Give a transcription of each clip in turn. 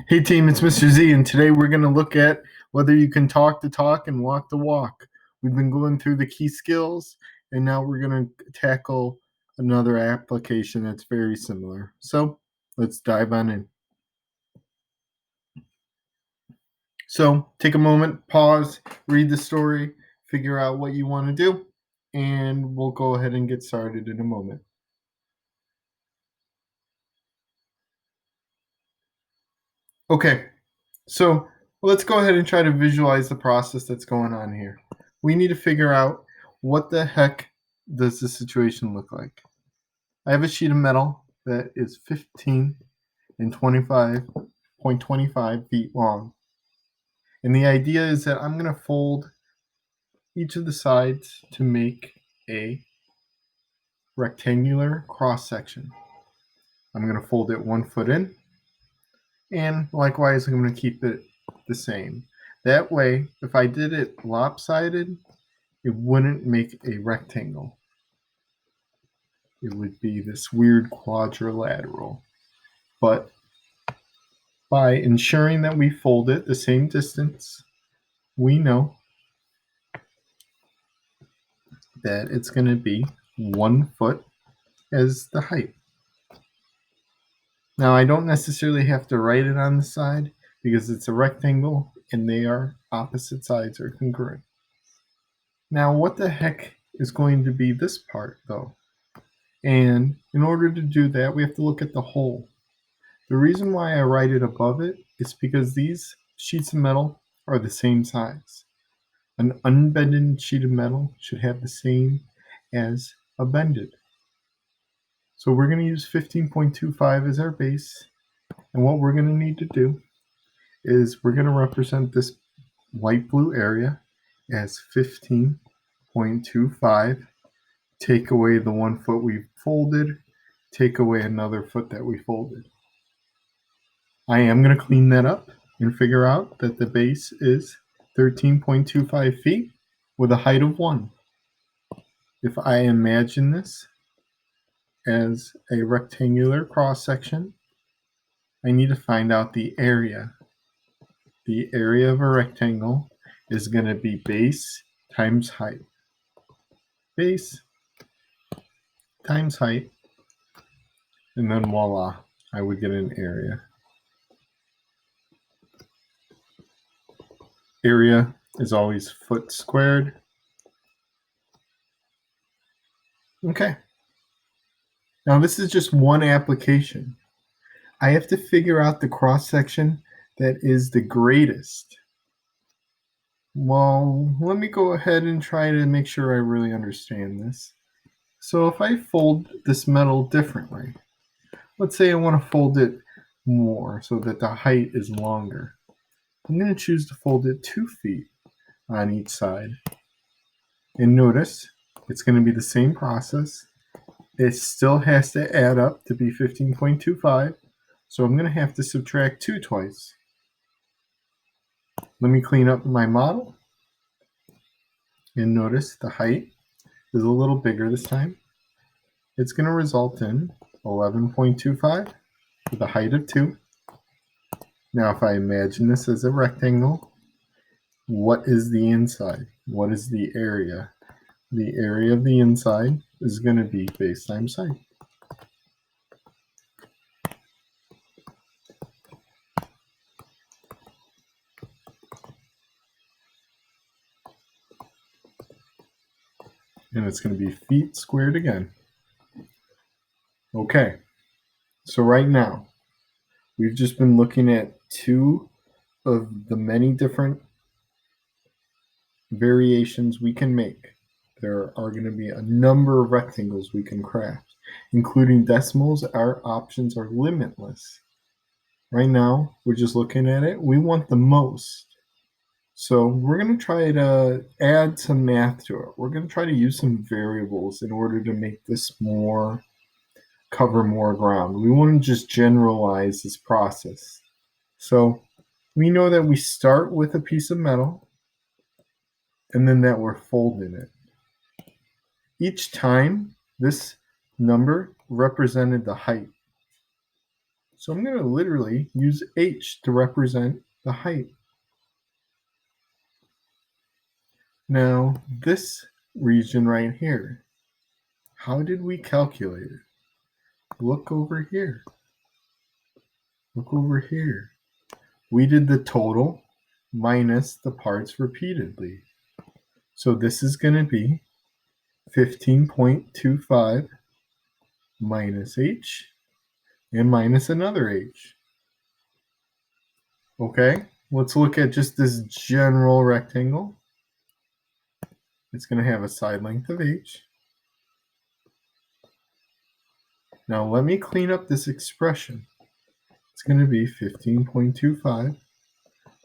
Hey team, it's Mr. Z, and today we're going to look at whether you can talk the talk and walk the walk. We've been going through the key skills, and now we're going to tackle another application that's very similar. So let's dive on in. So take a moment, pause, read the story, figure out what you want to do, and we'll go ahead and get started in a moment. Okay, so let's go ahead and try to visualize the process that's going on here. We need to figure out what the heck does this situation look like. I have a sheet of metal that is 15 and 25.25 feet long. And the idea is that I'm going to fold each of the sides to make a rectangular cross section. I'm going to fold it 1 foot in, and likewise I'm going to keep it the same. That way, if I did it lopsided, it wouldn't make a rectangle. It would be this weird quadrilateral. But by ensuring that we fold it the same distance, we know that it's going to be 1 foot as the height. Now, I don't necessarily have to write it on the side because it's a rectangle and they are opposite sides or congruent. Now, what the heck is going to be this part, though? And in order to do that, we have to look at the hole. The reason why I write it above it is because these sheets of metal are the same size. An unbended sheet of metal should have the same as a bended. So we're going to use 15.25 as our base. And what we're going to need to do is we're going to represent this light blue area as 15.25. Take away the 1 foot we folded, take away another foot that we folded. I am going to clean that up and figure out that the base is 13.25 feet with a height of 1. If I imagine this as a rectangular cross section, I need to find out the area. The area of a rectangle is going to be base times height. Base times height, and then voila, I would get an area. Area is always foot squared. Okay. Now this is just one application. I have to figure out the cross section that is the greatest. Well, let me go ahead and try to make sure I really understand this. So if I fold this metal differently, let's say I want to fold it more so that the height is longer. I'm going to choose to fold it 2 feet on each side. And notice, it's going to be the same process. It still has to add up to be 15.25. So I'm going to have to subtract 2 twice. Let me clean up my model. And notice the height is a little bigger this time. It's going to result in 11.25 with a height of 2. Now if I imagine this as a rectangle, what is the inside? What is the area? The area of the inside is going to be base times height. And it's going to be feet squared again. Okay, so right now, we've just been looking at 2 of the many different variations we can make. There are going to be a number of rectangles we can craft, including decimals. Our options are limitless. Right now, we're just looking at it. We want the most. So we're going to try to add some math to it. We're going to try to use some variables in order to make this cover more ground. We want to just generalize this process. So we know that we start with a piece of metal and then that we're folding it. Each time, this number represented the height. So I'm going to literally use h to represent the height. Now, this region right here, how did we calculate it? Look over here. Look over here. We did the total minus the parts repeatedly. So this is going to be 15.25 minus h and minus another h. Okay, let's look at just this general rectangle. It's going to have a side length of h. Now let me clean up this expression. It's going to be 15.25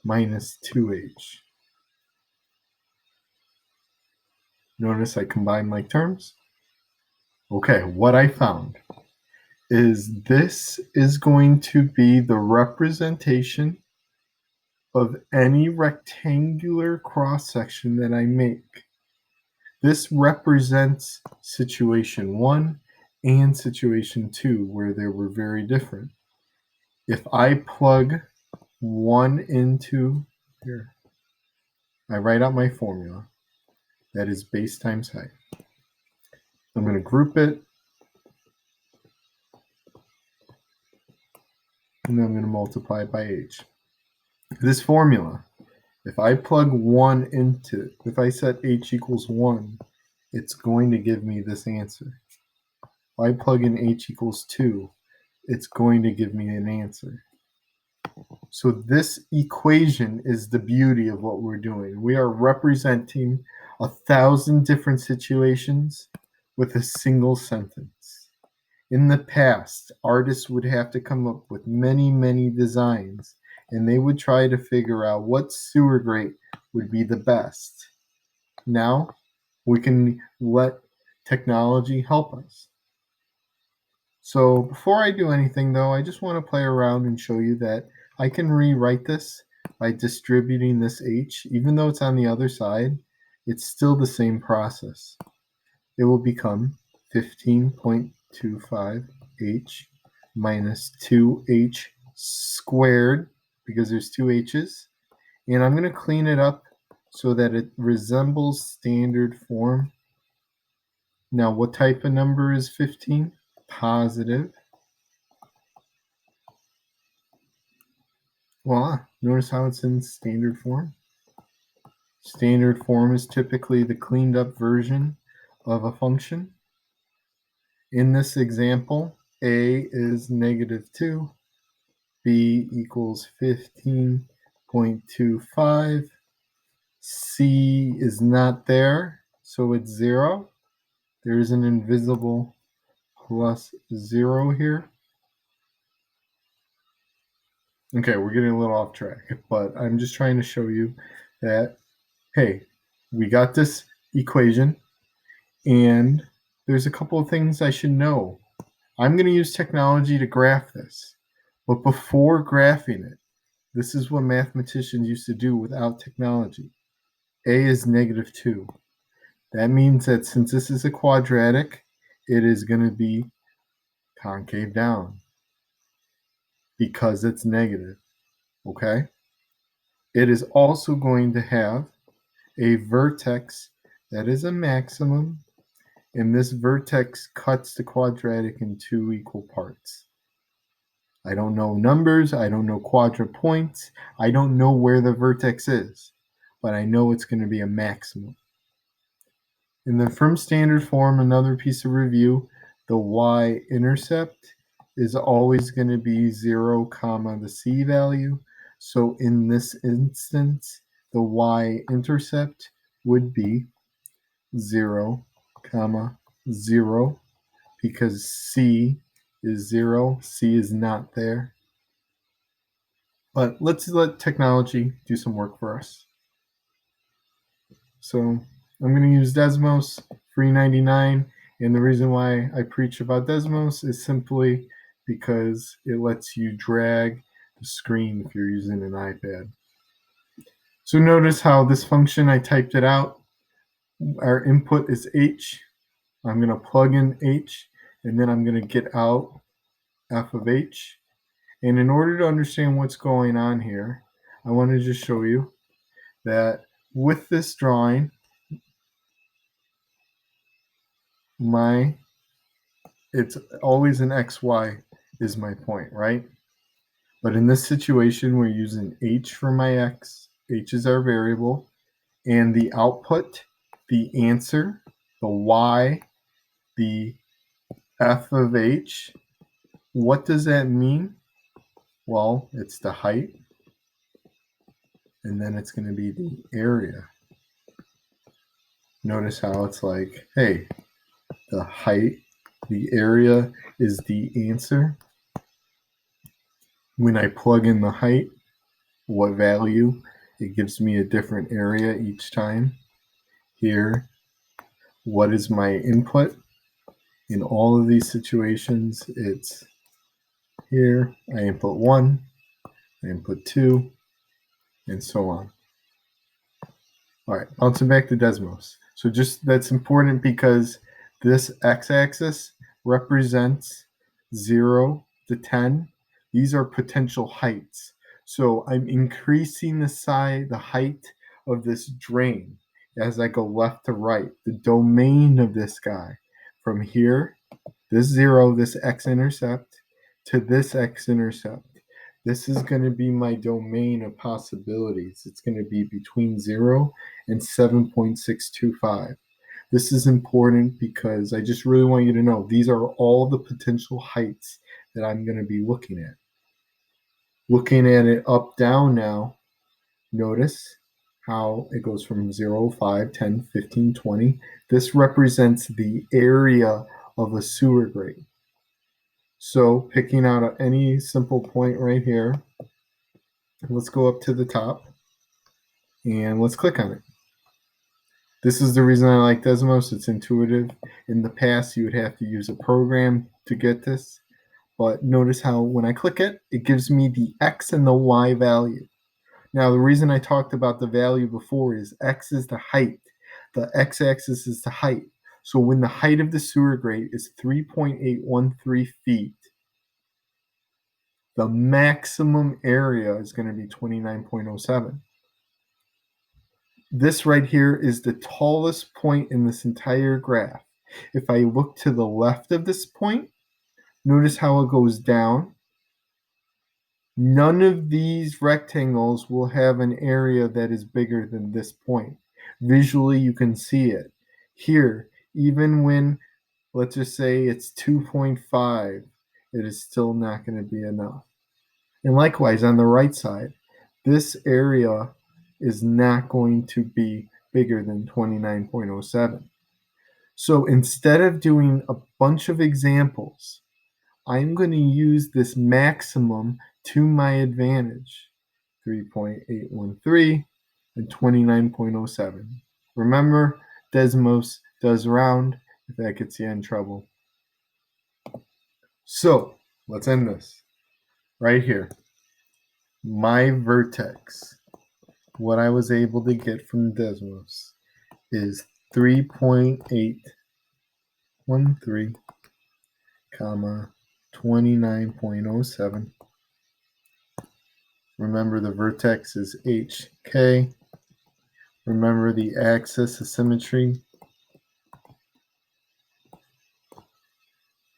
minus 2h. Notice I combine like terms. Okay, what I found is this is going to be the representation of any rectangular cross-section that I make. This represents situation 1 and situation 2, where they were very different. If I plug 1 into here, I write out my formula. That is base times height. I'm going to group it, and then I'm going to multiply it by h. This formula, if I plug 1 into it, if I set h equals 1, it's going to give me this answer. If I plug in h equals 2, it's going to give me an answer. So this equation is the beauty of what we're doing. We are representing 1,000 different situations with a single sentence. In the past, artists would have to come up with many, many designs, and they would try to figure out what sewer grate would be the best. Now, we can let technology help us. So before I do anything, though, I just want to play around and show you that I can rewrite this by distributing this h. Even though it's on the other side, it's still the same process. It will become 15.25h minus 2h squared, because there's two h's. And I'm going to clean it up so that it resembles standard form. Now, what type of number is 15? Positive. Voila. Notice how it's in standard form. Standard form is typically the cleaned up version of a function. In this example, a is -2, b equals 15.25, c is not there, so it's 0. There's an invisible plus 0 here. Okay, we're getting a little off track, but I'm just trying to show you that, hey, we got this equation, and there's a couple of things I should know. I'm going to use technology to graph this, but before graphing it, this is what mathematicians used to do without technology. A is -2. That means that since this is a quadratic, it is going to be concave down because it's negative, okay? It is also going to have a vertex that is a maximum, and this vertex cuts the quadratic in 2 equal parts. I don't know numbers, I don't know quadra points, I don't know where the vertex is, but I know it's going to be a maximum. And then from standard form, another piece of review, the y-intercept is always going to be 0, the c value. So in this instance, the y-intercept would be 0, 0, because c is 0, c is not there. But let's let technology do some work for us. So I'm going to use Desmos, free 99, and the reason why I preach about Desmos is simply because it lets you drag the screen if you're using an iPad. So notice how this function, I typed it out. Our input is h. I'm going to plug in h, and then I'm going to get out f of h. And in order to understand what's going on here, I want to just show you that with this drawing, it's always an XY is my point, right? But in this situation, we're using H for my X. H is our variable. And the output, the answer, the Y, the F of H, what does that mean? Well, it's the height, and then it's going to be the area. Notice how it's like, hey, the height, the area is the answer. When I plug in the height, what value, it gives me a different area each time. Here, what is my input? In all of these situations, it's here, I input 1, I input 2, and so on. All right, bouncing back to Desmos. So just that's important because this x-axis represents 0 to 10. These are potential heights. So I'm increasing the height of this drain as I go left to right, the domain of this guy. From here, this 0, this x-intercept, to this x-intercept. This is going to be my domain of possibilities. It's going to be between 0 and 7.625. This is important because I just really want you to know these are all the potential heights that I'm going to be looking at. Looking at it up, down now, notice how it goes from 0, 5, 10, 15, 20. This represents the area of a sewer grate. So picking out any simple point right here, let's go up to the top and let's click on it. This is the reason I like Desmos. It's intuitive. In the past, you would have to use a program to get this. But notice how when I click it, it gives me the X and the Y value. Now, the reason I talked about the value before is X is the height. The X-axis is the height. So when the height of the sewer grate is 3.813 feet, the maximum area is going to be 29.07. This right here is the tallest point in this entire graph. If I look to the left of this point, notice how it goes down. None of these rectangles will have an area that is bigger than this point. Visually, you can see it. Here, even when, let's just say it's 2.5, it is still not going to be enough. And likewise, on the right side, this area is not going to be bigger than 29.07. So instead of doing a bunch of examples, I'm going to use this maximum to my advantage, 3.813 and 29.07. Remember, Desmos does round if that gets you in trouble. So let's end this right here. My vertex, what I was able to get from Desmos is 3.813, comma 29.07. Remember the vertex is HK. Remember the axis of symmetry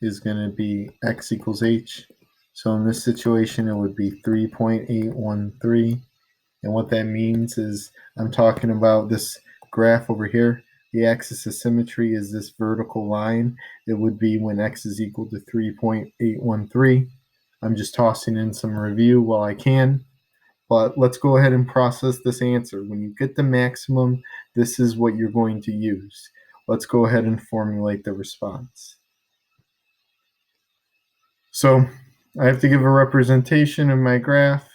is going to be x equals h. So in this situation, it would be 3.813. And what that means is I'm talking about this graph over here. The axis of symmetry is this vertical line. It would be when x is equal to 3.813. I'm just tossing in some review while I can. But let's go ahead and process this answer. When you get the maximum, this is what you're going to use. Let's go ahead and formulate the response. So I have to give a representation of my graph.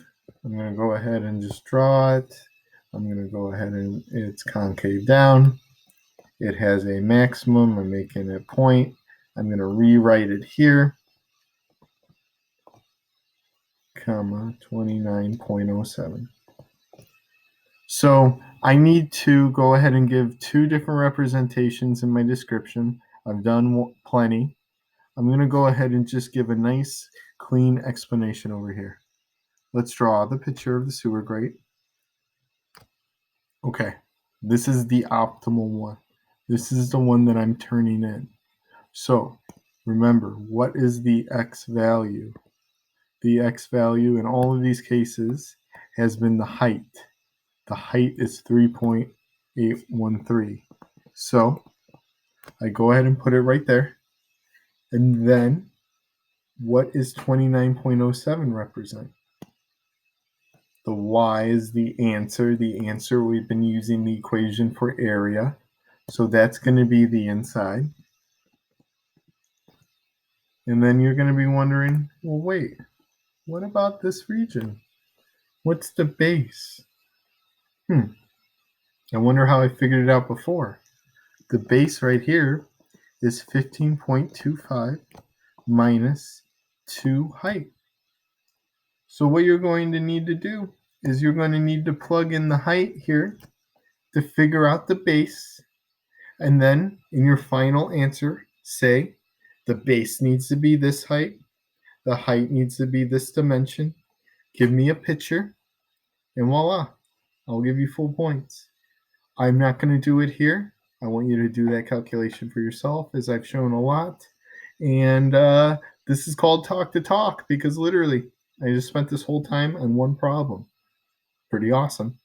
I'm going to go ahead and just draw it. I'm going to go ahead and it's concave down. It has a maximum. I'm making a point. I'm going to rewrite it here, comma 29.07. So I need to go ahead and give two different representations in my description. I've done plenty. I'm going to go ahead and just give a nice clean explanation over here. Let's draw the picture of the sewer grate. Okay, this is the optimal one. This is the one that I'm turning in. So remember, what is the x value? The x value in all of these cases has been the height. The height is 3.813. So I go ahead and put it right there. And then what is 29.07 represent? The y is the answer. The answer, we've been using the equation for area. So that's going to be the inside. And then you're going to be wondering, well, wait, what about this region? What's the base? I wonder how I figured it out before. The base right here is 15.25 minus 2 height. So what you're going to need to do is you're going to need to plug in the height here to figure out the base. And then in your final answer, say the base needs to be this height. The height needs to be this dimension. Give me a picture. And voila, I'll give you full points. I'm not going to do it here. I want you to do that calculation for yourself, as I've shown a lot. And this is called talk to talk, because literally I just spent this whole time on one problem. Pretty awesome.